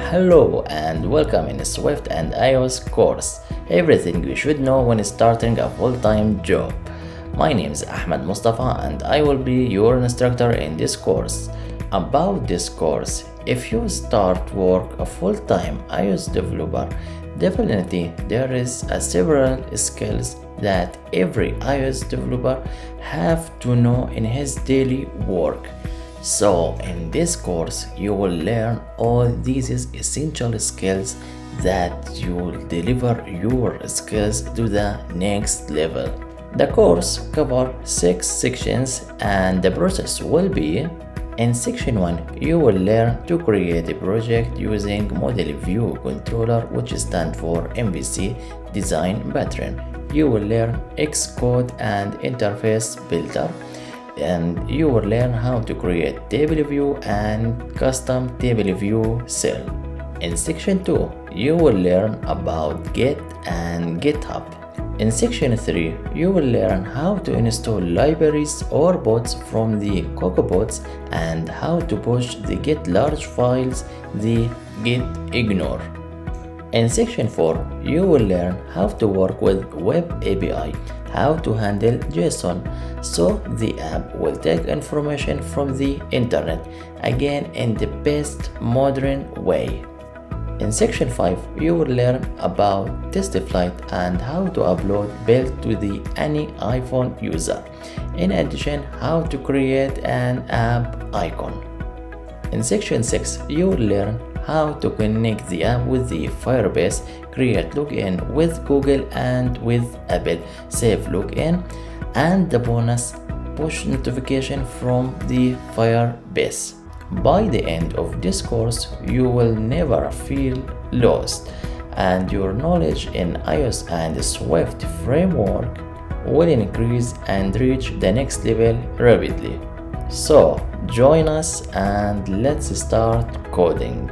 Hello and welcome in Swift and iOS course. Everything you should know when starting a full-time job. My name is Ahmed Mustafa and I will be your instructor in this course. About this course, if you start work a full-time iOS developer, definitely there is several skills that every iOS developer have to know in his daily work. So in this course you will learn all these essential skills that you will deliver your skills to the next level. The course covers 6 sections and the process will be: in section 1 you will learn to create a project using model view controller, which stands for MVC design pattern. You will learn Xcode and interface builder, and you will learn how to create table view and custom table view cell. In section 2 you will learn about Git and GitHub. In section 3 you will learn how to install libraries or bots from the CocoaBots and how to push the Git large files, the Git ignore. In section 4 you will learn how to work with web API, how to handle JSON so the app will take information from the internet, again in the best modern way. In section 5 you will learn about test flight and how to upload build to the any iPhone user. In addition, how to create an app icon. In section 6 you will learn how to connect the app with the Firebase, create login with Google and with Apple, save login, and the bonus push notification from the Firebase. By the end of this course, you will never feel lost, and your knowledge in iOS and Swift framework will increase and reach the next level rapidly. So join us and let's start coding.